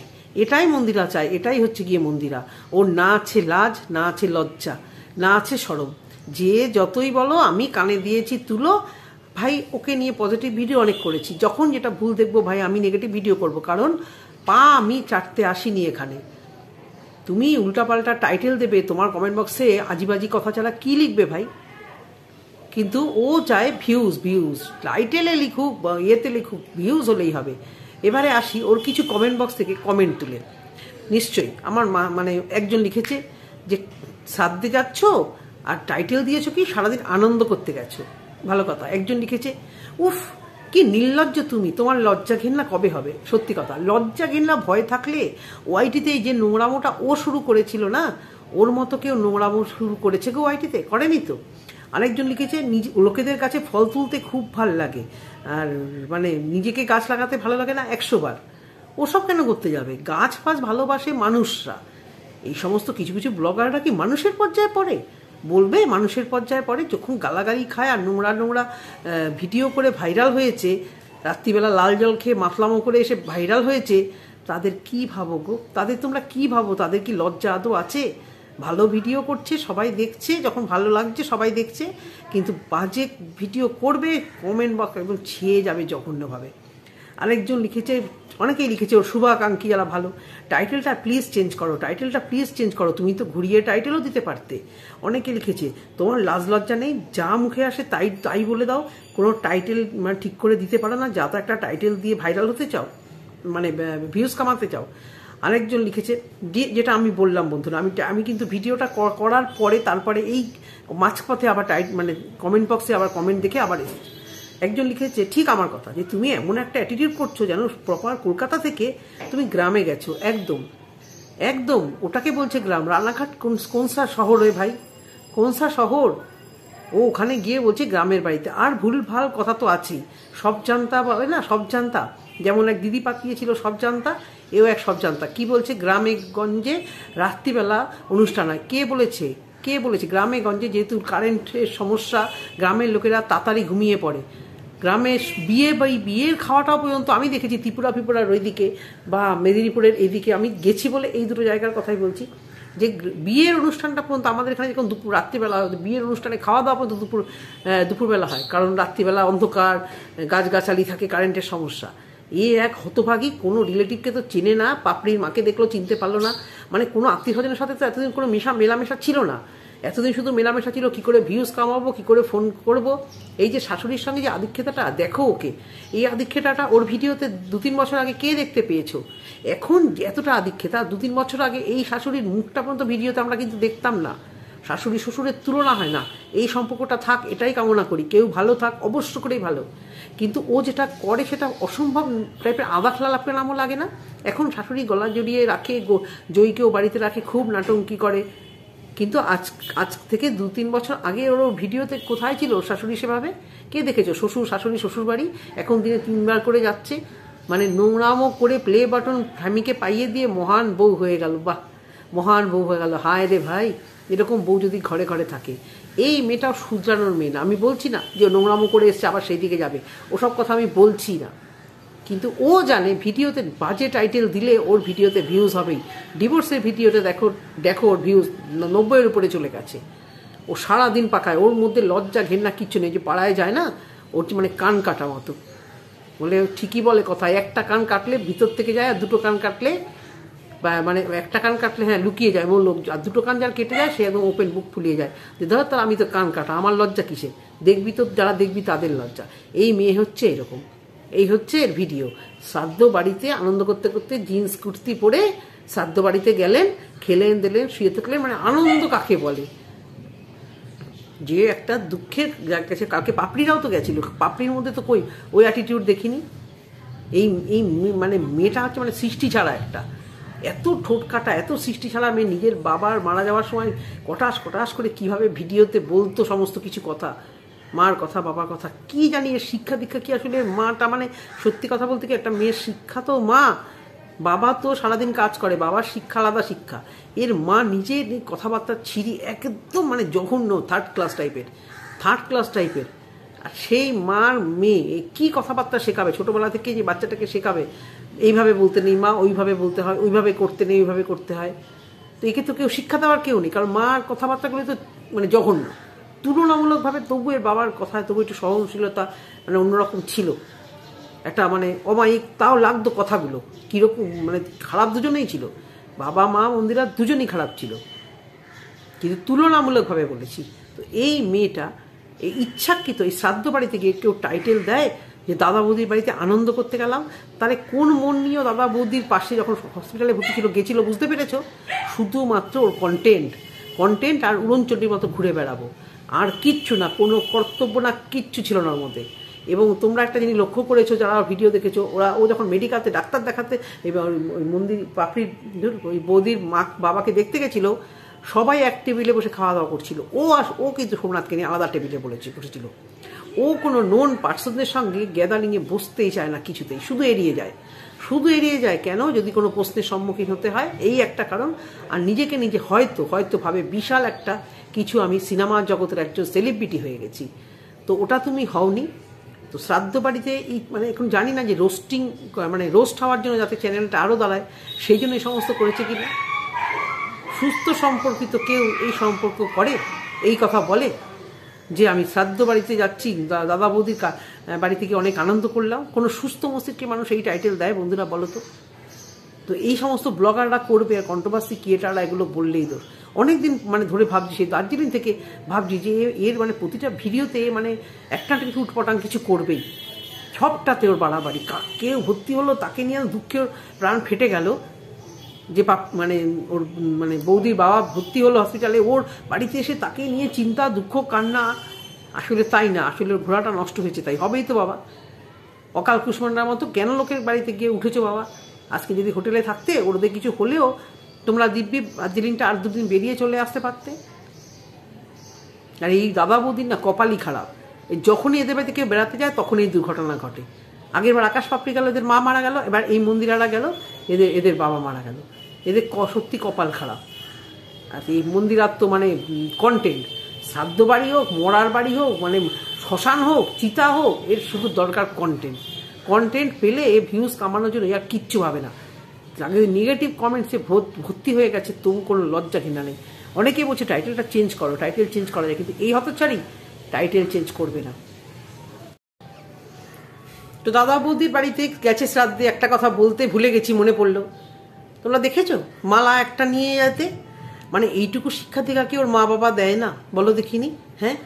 Speaker 1: এটাই হচ্ছে গিয়ে মন্দিরা। ওর না আছে লাজ, না আছে লজ্জা, না আছে শরম। যে যতই বলো আমি কানে দিয়েছি তুলো, ভাই ওকে নিয়ে পজিটিভ ভিডিও অনেক করেছি, যখন যেটা ভুল দেখবো ভাই আমি নেগেটিভ ভিডিও করব, কারণ পা আমি চাটতে আসিনি এখানে। তুমি উল্টাপাল্টা টাইটেল দেবে, তোমার কমেন্ট বক্সে আজিবাজি কথা ছাড়া কি লিখবে ভাই? কিন্তু ও চায় ভিউজ, টাইটেলে লিখুক বা ইয়েতে লিখুক, ভিউজ হলেই হবে। এবারে আসি ওর কিছু কমেন্ট বক্স থেকে কমেন্ট তুলে। নিশ্চয়ই আমার মানে একজন লিখেছে যে শ্রাদ্ধে যাচ্ছ আর টাইটেল দিয়েছো কি সারাদিন আনন্দ করতে গেছো, ভালো কথা। একজন লিখেছে উফ কি নির্লজ্জ তুমি, তোমার লজ্জা ঘেন্না কবে হবে? সত্যি কথা, লজ্জা ঘেন্না ভয় থাকলে ওয়াইটিতে যে নোংরামোটা ও শুরু করেছিল না, ওর মতো কেউ নোংরামো শুরু করেছে গো ওয়াইটিতে? করেনি তো। আরেকজন লিখেছে লোকেদের কাছে ফল তুলতে খুব ভাল লাগে, আর মানে নিজেকে গাছ লাগাতে ভালো লাগে না 100 বার। ওসব কেন করতে যাবে? গাছ ফাছ ভালোবাসে মানুষরা। এই সমস্ত কিছু কিছু ব্লগাররা কি মানুষের পর্যায়ে পড়ে? বলবে মানুষের পর্যায়ে পড়ে? যখন গালাগালি খায় আর নোংরা ভিডিও করে ভাইরাল হয়েছে, রাত্রিবেলা লাল জল খেয়ে মাফলামো করে এসে ভাইরাল হয়েছে, তাদের কি ভাবো গো? তাদের তোমরা কি ভাবো? তাদের কি লজ্জা আদৌ আছে? ভালো ভিডিও করছে, সবাই দেখছে, যখন ভালো লাগছে সবাই দেখছে, কিন্তু বাজে ভিডিও করবে, কমেন্ট বক্স একদম ছেয়ে যাবে জঘন্যভাবে। আরেকজন লিখেছে, অনেকেই লিখেছে ওর শুভাকাঙ্ক্ষী যারা ভালো, টাইটেলটা প্লিজ চেঞ্জ করো, তুমি তো ঘুরিয়ে টাইটেলও দিতে পারতে। অনেকে লিখেছে তোমার লাজ লজ্জা নেই, যা মুখে আসে তাই বলে দাও, কোনো টাইটেল মানে ঠিক করে দিতে পারো না, যা তো একটা টাইটেল দিয়ে ভাইরাল হতে চাও, মানে ভিউজ কামাতে চাও। আরেকজন লিখেছে যেটা আমি বললাম বন্ধুরা, আমি কিন্তু ভিডিওটা করার পরে তারপরে এই মাঝপথে আবার মানে কমেন্ট বক্সে আবার কমেন্ট দেখে আবার এসেছে। একজন লিখেছে ঠিক আমার কথা, যে তুমি এমন একটা অ্যাটিটিউড করছো যেন প্রপার কলকাতা থেকে তুমি গ্রামে গেছো। একদম ওটাকে বলছে গ্রাম। রানাঘাট কোনসা শহর রে ভাই, কোনসা শহর? ও ওখানে গিয়ে বলছে গ্রামের বাড়িতে। আর ভুলভাল কথা তো আছেই, সব জানতা বলে না, সব জানতা। যেমন এক দিদি পাঠিয়েছিল সব জানতা, এও এক সব জানতা। কি বলছে গ্রামে গঞ্জে রাত্রিবেলা অনুষ্ঠান হয়? কে বলেছে? গ্রামে গঞ্জে যেহেতু কারেন্টের সমস্যা, গ্রামের লোকেরা তাড়াতাড়ি ঘুমিয়ে পড়ে। গ্রামে বিয়ের খাওয়াটাও পর্যন্ত আমি দেখেছি ত্রিপুরার ওইদিকে বা মেদিনীপুরের এইদিকে আমি গেছি বলে এই দুটো জায়গার কথাই বলছি, যে বিয়ের অনুষ্ঠানটা পর্যন্ত আমাদের এখানে যখন রাত্রিবেলা বিয়ের অনুষ্ঠানে খাওয়া দাওয়া পর্যন্ত দুপুরবেলা হয়, কারণ রাত্রিবেলা অন্ধকার, গাছগাছালি থাকে, কারেন্টের সমস্যা। এক হতভাগী কোনো রিলেটিভকে তো চেনে না, পাপড়ির মাকে দেখলো চিনতে পারলো না, মানে কোনো আত্মীয় স্বজনের সাথে তো এতদিন কোনো মেলামেশা ছিল না। এতদিন শুধু মেলামেশা ছিল কি করে ভিউজ কামাবো, কি করে ফোন করব। এই যে শাশুড়ির সঙ্গে যে আদিক্ষেতাটা, দেখো ওকে, এই আদিক্ষেতাটা ওর ভিডিওতে 2-3 বছর আগে কে দেখতে পেয়েছো? এখন এতটা আদিক্ষেতা, 2-3 বছর আগে এই শাশুড়ির মুখটা পর্যন্ত ভিডিওতে আমরা কিন্তু দেখতাম না। শাশুড়ি শ্বশুরের তুলনা হয় না, এই সম্পর্কটা থাক এটাই কামনা করি, কেউ ভালো থাক, অবশ্য করেই ভালো। কিন্তু ও যেটা করে সেটা অসম্ভব টাইপের আদাখলালাপের নামও লাগে না। এখন শাশুড়ি গলা জড়িয়ে রাখে, জয়কেও বাড়িতে রাখে, খুব নাটঙ্কি করে। কিন্তু আজ থেকে 2-3 বছর আগে ওর ভিডিওতে কোথায় ছিল শাশুড়ি সেভাবে? কে দেখেছো? শাশুড়ি শ্বশুর বাড়ি এখন দিনে 3 বার করে যাচ্ছে, মানে নোংরামো করে প্লে বাটন স্বামীকে পাইয়ে দিয়ে মহান বউ হয়ে গেল। বাহ, মহান বউ হয়ে গেল। হায় রে ভাই, এরকম বউ যদি ঘরে ঘরে থাকে। এই মেয়েটাও শুধরানোর মেয়ে না, আমি বলছি না যে নোংরামো করে এসছে আবার সেই দিকে যাবে, ওসব কথা আমি বলছি না। কিন্তু ও জানে ভিডিওতে বাজে টাইটেল দিলে ওর ভিডিওতে ভিউজ হবেই। ডিভোর্সের ভিডিওতে দেখো ওর ভিউজ 90-এর উপরে চলে গেছে। ও সারাদিন পাকায়, ওর মধ্যে লজ্জা ঘেন্না কিচ্ছু নেই। যে পাড়ায় যায় না, ওর মানে কান কাটা মতো বলে, ঠিকই বলে কথায়, একটা কান কাটলে ভিতর থেকে যায়, আর 2টো কান কাটলে মানে একটা কান কাটলে হ্যাঁ লুকিয়ে যায় এমন লোক, আর 2টো কান যার কেটে যায় সে একদম ওপেন বুক ফুলিয়ে যায়। ধর তার আমি তো কান কাটা, আমার লজ্জা কিসে? দেখবি তো, যারা দেখবি তাদের লজ্জা। এই মেয়ে হচ্ছে এরকম, এই হচ্ছে এর ভিডিও। শ্রাদ্ধ বাড়িতে আনন্দ করতে করতে জিন্স কুর্তি পরে শ্রাদ্ধ বাড়িতে গেলেন, খেলেন দিলেন, শুয়ে থাকলেন, মানে আনন্দ কাকে বলে? যে একটা দুঃখের কাছে, কালকে পাপড়িরাও তো গেছিল, পাপড়ির মধ্যে তো কই ওই অ্যাটিটিউড দেখিনি। এই এই মানে মেয়েটা হচ্ছে মানে সৃষ্টি ছাড়া একটা, এত ঠোঁট কাটা, এত সৃষ্টি ছাড়া মেয়ে। নিজের বাবার মারা যাওয়ার সময় কটাস কটাস করে কিভাবে ভিডিওতে বলতো সমস্ত কিছু কথা, মার কথা, বাবার কথা। কি জানি এর শিক্ষা দীক্ষা কি আসলে। মাটা মানে সত্যি কথা বলতে কি, একটা মেয়ের শিক্ষা তো মা, বাবা তো সারাদিন কাজ করে, বাবার শিক্ষা আলাদা শিক্ষা। এর মা নিজের কথাবার্তা ছিঁড়ি একদম মানে জঘন্য, থার্ড ক্লাস টাইপের। আর সেই মার মেয়ে কি কথাবার্তা শেখাবে ছোটবেলা থেকে, যে বাচ্চাটাকে শেখাবে এইভাবে বলতে নেই মা, ওইভাবে বলতে হয়, ওইভাবে করতে নেই, ওইভাবে করতে হয়। তো একে তো কেউ শিক্ষা দেওয়ার কেউ নেই, কারণ মার কথাবার্তাগুলো তো মানে জঘন্য তুলনামূলকভাবে। তবু এর বাবার কথায় তবু একটু সহনশীলতা মানে অন্যরকম ছিল, একটা মানে অমায়িক, তাও লাগতো কথাগুলো কীরকম মানে খারাপ দুজনেই ছিল, বাবা মা মন্দিরা দুজনেই খারাপ ছিল, কিন্তু তুলনামূলকভাবে বলেছি। তো এই মেয়েটা এই ইচ্ছাকৃত এই শ্রাদ্ধ বাড়িতে গিয়ে কেউ টাইটেল দেয় যে দাদা বৌদির বাড়িতে আনন্দ করতে গেলাম, তাহলে কোন মন নিয়েও দাদা বৌদির পাশে যখন হসপিটালে ভর্তি ছিল গেছিল, বুঝতে পেরেছো? শুধুমাত্র ওর কন্টেন্ট আর উড়নচণ্ডীর মতো ঘুরে বেড়াবো, আর কিচ্ছু না, কোনো কর্তব্য না, কিচ্ছু ছিল না ওর মধ্যে। এবং তোমরা একটা জিনিস লক্ষ্য করেছো যারা ভিডিও দেখেছো, ও যখন মেডিকেলতে ডাক্তার দেখাতে এবং ওই মন্দির পাপড়ির ওই বৌদির মা বাবাকে দেখতে গেছিলো, সবাই এক টেবিলে বসে খাওয়া দাওয়া করছিল। ও কিন্তু সোমনাথকে নিয়ে আলাদা টেবিলে বসেছিল। ও কোনো নোন পার্সনদের সঙ্গে গ্যাদারিংয়ে বসতেই চায় না কিছুতেই, শুধু এড়িয়ে যায়। কেন? যদি কোনো প্রশ্নের সম্মুখীন হতে হয়, এই একটা কারণ। আর নিজেকে নিজে হয়তো ভাবে বিশাল একটা কিছু, আমি সিনেমা জগতের একজন সেলিব্রিটি হয়ে গেছি। তো ওটা তুমি হওনি। তো শ্রাদ্ধ বাড়িতে মানে এখন জানি না যে রোস্ট হওয়ার জন্য যাতে চ্যানেলটা আরও দাঁড়ায়, সেই জন্য এই সমস্ত করেছে কিনা। সুস্থ সম্পর্কিত কেউ এই সম্পর্ক করে, এই কথা বলে যে আমি শ্রাদ্ধ বাড়িতে যাচ্ছি, দাদা বৌদির বাড়ি থেকে অনেক আনন্দ করলাম? কোনো সুস্থ মস্তিষ্কের মানুষ এই টাইটেল দেয় বন্ধুরা, বলো তো? তো এই সমস্ত ব্লগাররা করবে, আর কন্ট্রোভার্সি ক্রিয়েটাররা এগুলো বললেই দোষ। অনেকদিন মানে ধরে ভাবছি, সেই দার্জিলিং থেকে ভাবছি যে এর মানে প্রতিটা ভিডিওতে মানে একটা কিছু উটপটাং কিছু করবেই, সবটাতে ওর বাড়াবাড়ি। কেউ ভর্তি হলো তাকে নিয়ে দুঃখের প্রাণ ফেটে গেল, যে মানে ওর মানে বৌদির বাবা ভর্তি হলো হসপিটালে, ওর বাড়িতে এসে তাকে নিয়ে চিন্তা, দুঃখ, কান্না। আসলে তাই না, আসলে ওর ঘোড়াটা নষ্ট হয়েছে, তাই হবেই তো বাবা। অকাল কুষ্মান্ডার মতো কেন লোকের বাড়িতে গিয়ে উঠেছো বাবা? আজকে যদি হোটেলে থাকতে, ওদের কিছু হলেও তোমরা দিব্যি দার্জিলিংটা আর দুদিন বেরিয়ে চলে আসতে পারতে। আর এই দাদা বৌদির না কপালই খারাপ, যখনই এদের বাড়িতে কেউ বেড়াতে যায় তখনই এই দুর্ঘটনা ঘটে। আগের বার আকাশ পাপড়ি গেল, এদের মা মারা গেল, এবার এই মন্দিরারা গেল, এদের বাবা মারা গেল। এদের সত্যি কপাল খারাপ। আর এই মন্দিরার তো মানে কন্টেন্ট, শ্রাদ্ধ বাড়ি হোক, মরার বাড়ি হোক, মানে শ্মশান হোক, চিতা হোক, এর শুধু দরকার কন্টেন্ট পেলে ভিউজ কামানোর জন্য আর কিচ্ছু ভাবে না। আগে নেগেটিভ কমেন্টসে ভর্তি হয়ে গেছে, তবু কোনো লজ্জা ঘৃণা নেই। অনেকেই বলছে টাইটেলটা চেঞ্জ করো, টাইটেল চেঞ্জ করা যায়, কিন্তু এই হতচারী টাইটেল চেঞ্জ করবে না। তো দাদা বৌদির বাড়িতে গেছে শ্রাদ্ধে, একটা কথা বলতে ভুলে গেছি, মনে পড়লো। তোমরা দেখেছো মালা একটা নিয়ে যেতে, মানে এইটুকু শিক্ষা দীক্ষা কি ওর মা বাবা দেয় না? বলো দেখিনি। হ্যাঁ,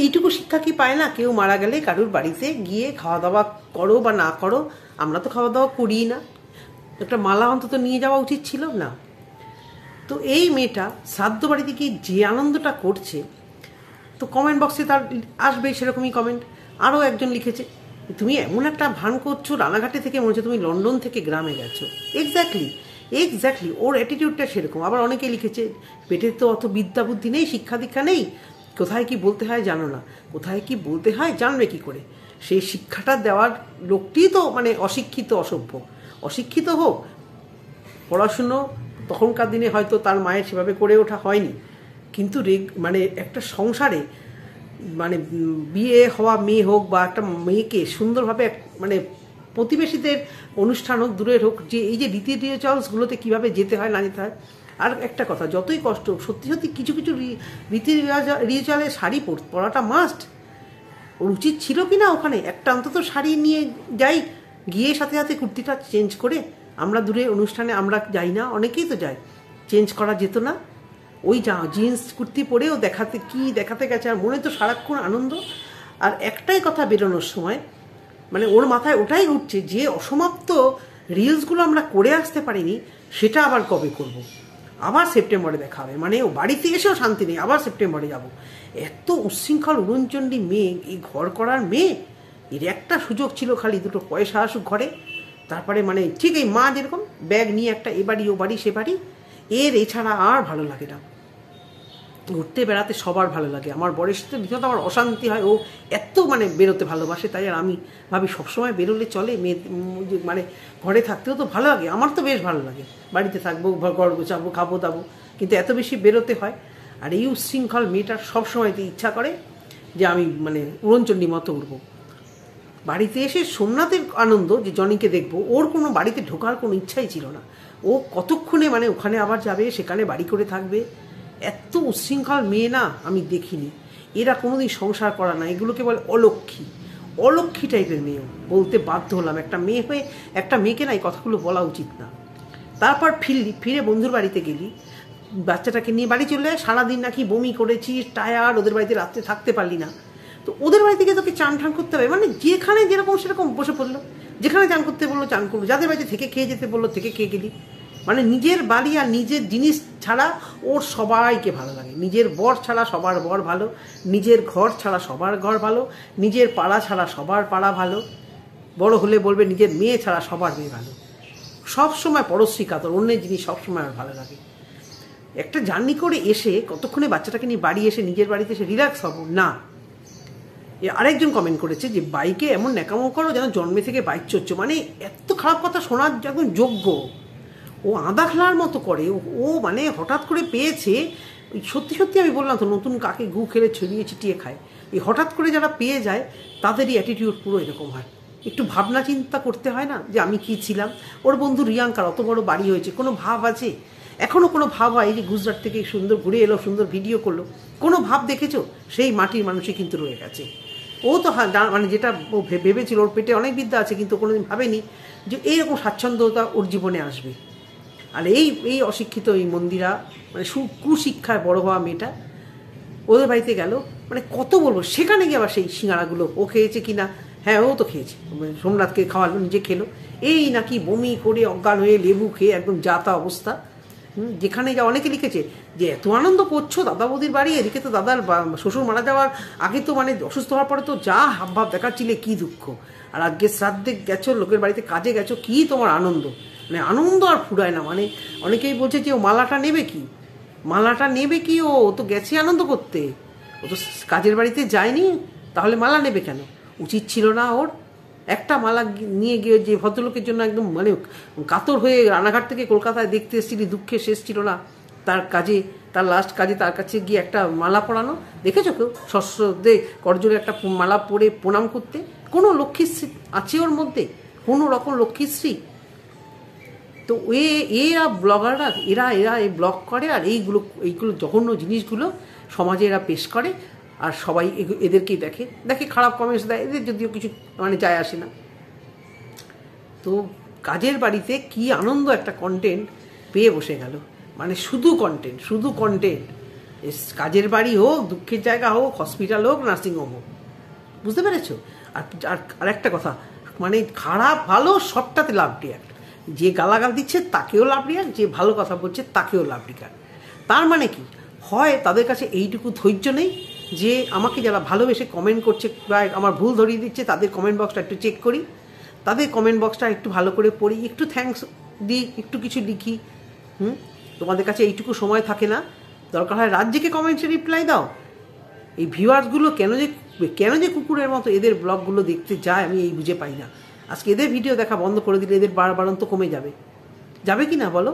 Speaker 1: এইটুকু শিক্ষা কি পায় না? কেউ মারা গেলে কারুর বাড়িতে গিয়ে খাওয়া দাওয়া করো বা না করো, আমরা তো খাওয়া দাওয়া করি না, একটা মালা অন্তত নিয়ে যাওয়া উচিত ছিল না? তো এই মেয়েটা শ্রাদ্ধ বাড়িতে গিয়ে যে আনন্দটা করছে, তো কমেন্ট বক্সে তার আসবেই সেরকমই কমেন্ট। আরও একজন লিখেছে, তুমি এমন একটা ভান করছো, রানাঘাটে থেকে মনে হচ্ছে তুমি লন্ডন থেকে গ্রামে গেছো। এক্স্যাক্টলি ওর অ্যাটিটিউডটা সেরকম। আবার অনেকে লিখেছে, পেটের তো অত বিদ্যা বুদ্ধি নেই, শিক্ষা দীক্ষা নেই, কোথায় কি বলতে হয় জানো না। কোথায় কি বলতে হয় জানবে কি করে? সেই শিক্ষাটা দেওয়ার লোকটি তো মানে অশিক্ষিত, অসভ্য। অশিক্ষিত হোক, পড়াশুনো তখনকার দিনে হয়তো তার মায়ের সেভাবে করে ওঠা হয়নি, কিন্তু মানে একটা সংসারে মানে বিয়ে হওয়া মেয়ে হোক বা একটা মেয়েকে সুন্দরভাবে মানে প্রতিবেশীদের অনুষ্ঠান হোক, দূরের হোক, যে এই যে রীতি রিচুয়ালসগুলোতে কীভাবে যেতে হয় না যেতে হয়। আর একটা কথা, যতই কষ্ট সত্যি কিছু রীতি রিচুয়ালে শাড়ি পরাটা মাস্ট। ওর উচিত ছিল কি না ওখানে একটা অন্তত শাড়ি নিয়ে যাই, গিয়ে সাথে সাথে কুর্তিটা চেঞ্জ করে, আমরা দূরে অনুষ্ঠানে আমরা যাই না, অনেকেই তো যায়, চেঞ্জ করা যেত না? ওই জিন্স কুর্তি পরেও দেখাতে গেছে, আর মনে তো সারাক্ষণ আনন্দ। আর একটাই কথা বেরোনোর সময়, মানে ওর মাথায় ওটাই ঘুরছে যে অসমাপ্ত রিলসগুলো আমরা করে আসতে পারিনি, সেটা আবার কবে করব। আবার সেপ্টেম্বরে দেখা হবে, মানে ও বাড়িতে এসেও শান্তি নেই, আবার সেপ্টেম্বরে যাব। এত উচ্ছৃঙ্খল উড়নচণ্ডী মেয়ে, এই ঘর করার মেয়ে, এর একটা সুযোগ ছিল খালি দুটো পয়সা আসুক ঘরে, তারপরে মানে ঠিক এই মা যেরকম ব্যাগ নিয়ে একটা এ বাড়ি ও বাড়ি সে বাড়ি, এর এছাড়া আর ভালো লাগে না। ঘুরতে বেড়াতে সবার ভালো লাগে, আমার বরের সাথে ভীষণ আমার অশান্তি হয়, ও এত মানে বেরোতে ভালোবাসে, তাই আর আমি ভাবি সবসময় বেরোলে চলে, মেয়ে মানে ঘরে থাকতেও তো ভালো লাগে, আমার তো বেশ ভালো লাগে, বাড়িতে থাকবো, ঘর গোছাবো, খাবো দাবো, কিন্তু এত বেশি বেরোতে হয়। আর এই উচ্ছৃঙ্খল মেয়েটার সবসময়তে ইচ্ছা করে যে আমি মানে উড়নচণ্ডী মতো উঠবো। বাড়িতে এসে সোমনাথের আনন্দ যে জনিকে দেখবো, ওর কোনো বাড়িতে ঢোকার কোনো ইচ্ছাই ছিল না। ও কতক্ষণে মানে ওখানে আবার যাবে, সেখানে বাড়ি করে থাকবে। এত উচ্ছৃঙ্খল মেয়ে না আমি দেখিনি, এরা কোনোদিন সংসার করা না, এগুলোকে বলে অলক্ষী, অলক্ষী টাইপের মেয়ে। বলতে বাধ্য হলাম, একটা মেয়ে হয়ে একটা মেয়েকে না এই কথাগুলো বলা উচিত না। তারপর ফিরে বন্ধুর বাড়িতে গেলি, বাচ্চাটাকে নিয়ে বাড়ি চলে, সারাদিন নাকি বমি করেছিস, টায়ার, ওদের বাড়িতে রাত্রে থাকতে পারলি না। তো ওদের বাড়ি থেকে তোকে চান ঠান করতে হবে, মানে যেখানে যেরকম সেরকম বসে পড়লো, যেখানে চান করতে বললো চান করবো, যাদের বাড়িতে থেকে খেয়ে যেতে বললো থেকে খেয়ে গেলি। মানে নিজের বাড়ি আর নিজের জিনিস ছাড়া ওর সবাইকে ভালো লাগে, নিজের বর ছাড়া সবার বর ভালো, নিজের ঘর ছাড়া সবার ঘর ভালো, নিজের পাড়া ছাড়া সবার পাড়া ভালো, বড় হলে বলবে নিজের মেয়ে ছাড়া সবার মেয়ে ভালো, সবসময় পরশ্রী কাতর, অন্যের জিনিস সবসময় আর ভালো লাগে। একটা জার্নি করে এসে কতক্ষণে বাচ্চাটাকে নিয়ে বাড়ি এসে নিজের বাড়িতে এসে রিল্যাক্স হবো না। আরেকজন কমেন্ট করেছে যে বাইকে এমন ন্যাকামো করো যেন জন্মে থেকে বাইক চড়ছো, মানে এত খারাপ কথা শোনার যখন যোগ্য, ও আদা খেলার মতো করে, ও মানে হঠাৎ করে পেয়েছে। সত্যি সত্যি আমি বললাম তো, নতুন কাকে গু খেলে ছড়িয়ে ছিটিয়ে খায়, এই হঠাৎ করে যারা পেয়ে যায় তাদেরই অ্যাটিটিউড পুরো এরকম হয়। একটু ভাবনা চিন্তা করতে হয় না যে আমি কি ছিলাম। ওর বন্ধু রিয়াঙ্কার অত বড় বাড়ি হয়েছে, কোনো ভাব আছে? এখনও কোনো ভাব হয়? যে গুজরাট থেকে সুন্দর ঘুরে এলো, সুন্দর ভিডিও করলো, কোনো ভাব দেখেছো? সেই মাটির মানুষই কিন্তু রয়ে গেছে। ও তো মানে যেটা ও ভেবেছিল, ওর পেটে অনেক বিদ্যা আছে, কিন্তু কোনোদিন ভাবেনি যে এইরকম স্বাচ্ছন্দ্যতা ওর জীবনে আসবে। আর এই অশিক্ষিত এই মন্দিরা, মানে কুশিক্ষায় বড় হওয়া মেয়েটা ওদের বাড়িতে গেল, মানে কত বলবো, সেখানে গিয়ে আবার সেই সিঙ্গারাগুলো ও খেয়েছে কিনা, হ্যাঁ ও তো খেয়েছে, সোমনাথকে খাওয়ালো, নিজে খেলো, এই নাকি বমি করে অজ্ঞান হয়ে লেবু খেয়ে একদম যাতা অবস্থা। যেখানে যা অনেকে লিখেছে যে এত আনন্দ করছো দাদা বৌদির বাড়ি, এদিকে তো দাদার শ্বশুর মারা যাওয়ার আগে তো মানে অসুস্থ হওয়ার পরে তো যা হাবভাব দেখাচ্ছিলে, কি দুঃখ, আর আজকে শ্রাদ্ধে গেছো, লোকের বাড়িতে কাজে গেছো, কি তোমার আনন্দ, মানে আনন্দ আর ফুরায় না। মানে অনেকেই বলছে যে ও মালাটা নেবে কি, মালাটা নেবে কি, ও তো গেছে আনন্দ করতে, ও তো কাজের বাড়িতে যায়নি, তাহলে মালা নেবে কেন? উচিত ছিল না ওর? একটা মালা নিয়ে গিয়ে যে ভদ্রলোকের জন্য একদম মানে কাতর হয়ে রানাঘাট থেকে কলকাতায় দেখতে এসেছিলি, দুঃখে শেষ ছিল না, তার কাজে, তার লাস্ট কাজে তার কাছে গিয়ে একটা মালা পরানো দেখেছো কেউ? শস্যদে করজোরে একটা মালা পরে প্রণাম করতে? কোনো লক্ষ্মীশ্রী আছে ওর মধ্যে? কোনো রকম লক্ষ্মীশ্রী? তো এরা ব্লগাররা, এরা এই ব্লগ করে, আর এইগুলো জঘন্য জিনিসগুলো সমাজে এরা পেশ করে, আর সবাই এদেরকেই দেখে খারাপ কমেন্টস দেয়, এদের যদিও কিছু মানে যায় আসে না। তো কাজের বাড়িতে কি আনন্দ, একটা কন্টেন্ট পেয়ে বসে গেল, মানে শুধু কন্টেন্ট। কাজের বাড়ি হোক, দুঃখের জায়গা হোক, হসপিটাল হোক, নার্সিংহোম হোক, বুঝতে পেরেছো? আর একটা কথা, মানে খারাপ ভালো সবটাতে লাভ রিয়াক্ট, যে গালাগাল দিচ্ছে তাকেও লাভ রিয়াক্ট, যে ভালো কথা বলছে তাকেও লাভ রিয়াক্ট। তার মানে কি হয়, তাদের কাছে এইটুকু ধৈর্য নেই যে আমাকে যারা ভালোবেসে কমেন্ট করছে বা আমার ভুল ধরিয়ে দিচ্ছে, তাদের কমেন্ট বক্সটা একটু চেক করি, তাদের কমেন্ট বক্সটা একটু ভালো করে পড়ি, একটু থ্যাঙ্কস দিই, একটু কিছু লিখি। তোমাদের কাছে এইটুকু সময় থাকে না? দরকার হয় রাজ্যকে কমেন্টসে রিপ্লাই দাও। এই ভিউয়ার্সগুলো কেন যে কুকুরের মতো এদের ব্লগগুলো দেখতে যায়, আমি এই বুঝে পাই না। আজকে এদের ভিডিও দেখা বন্ধ করে দিলে এদের বাড়ন্ত কমে যাবে কি না বলো?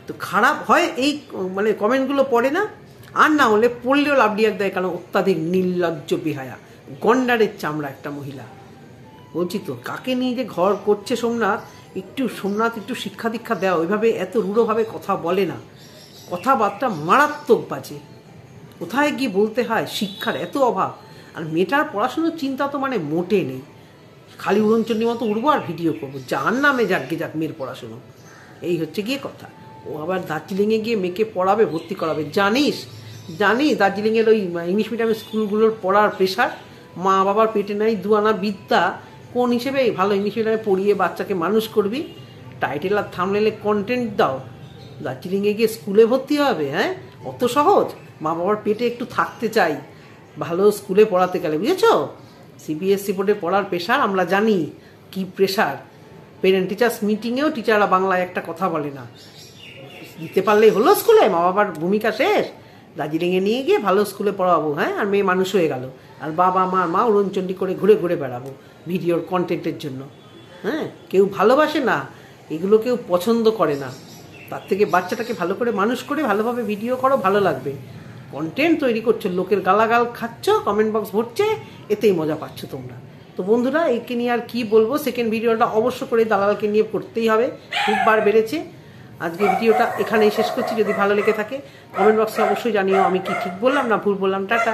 Speaker 1: তো খারাপ হয় এই মানে কমেন্টগুলো পড়ে না, আর না হলে পড়লেও লাভ রিয়াক্ট দেয়, কারণ অত্যাধিক নির্লজ্জ বেহায়া, গন্ডারের চামড়া একটা মহিলা। বলছি তো, কাকে নিয়ে যে ঘর করছে সোমনাথ একটু শিক্ষা দীক্ষা দেওয়া, ওইভাবে এত রূঢ়ভাবে কথা বলে না, কথাবার্তা মারাত্মক বাজে। কোথায় গিয়ে বলতে হয়, শিক্ষার এত অভাব। আর মেয়েটার পড়াশুনোর চিন্তা তো মানে মোটে নেই, খালি উড়নচণ্ডী মতো উড়বো আর ভিডিও করবো, যার নামে যাক মেয়ের পড়াশুনো, এই হচ্ছে গিয়ে কথা। ও আবার দার্জিলিংয়ে গিয়ে মেয়েকে পড়াবে, ভর্তি করাবে। জানিস দার্জিলিংয়ের ওই ইংলিশ মিডিয়ামের স্কুলগুলোর পড়ার প্রেশার, মা বাবার পেটে নাই দুয়ানা বিদ্যা, কোন হিসেবে ভালো ইংলিশ মিডিয়ামে পড়িয়ে বাচ্চাকে মানুষ করবি? টাইটেল আর থাম্বনেইলে কন্টেন্ট দাও, দার্জিলিংয়ে গিয়ে স্কুলে ভর্তি হবে? হ্যাঁ, অত সহজ? মা বাবার পেটে একটু থাকতে চাই ভালো স্কুলে পড়াতে গেলে, বুঝেছো? সিবিএসসি বোর্ডে পড়ার প্রেশার আমরা জানি কি প্রেশার। পেরেন্ট টিচার্স মিটিংয়েও টিচাররা বাংলায় একটা কথা বলে না। দিতে পারলেই হলো স্কুলে, মা বাবার ভূমিকা শেষ। দার্জিলিংয়ে নিয়ে গিয়ে ভালো স্কুলে পড়াবো, হ্যাঁ, আর মেয়ে মানুষ হয়ে গেল, আর বাবা মা উড়নচণ্ডী করে ঘুরে ঘুরে বেড়াবো ভিডিওর কন্টেন্টের জন্য। হ্যাঁ, কেউ ভালোবাসে না, এগুলো কেউ পছন্দ করে না। তার থেকে বাচ্চাটাকে ভালো করে মানুষ করে ভালোভাবে ভিডিও করো, ভালো লাগবে। কন্টেন্ট তৈরি করছো, লোকের গালাগাল খাচ্ছ, কমেন্ট বক্স ভরছে, এতেই মজা পাচ্ছ তোমরা। তো বন্ধুরা, একে নিয়ে আর কি বলবো, সেকেন্ড ভিডিওটা অবশ্য করে দালালকে নিয়ে করতেই হবে, খুববার বেড়েছে। আজকে ভিডিওটা এখানেই শেষ করছি। যদি ভালো লেগে থাকে কমেন্ট বক্সে অবশ্যই জানিও আমি কি ঠিক বললাম না ভুল বললাম। টাটা।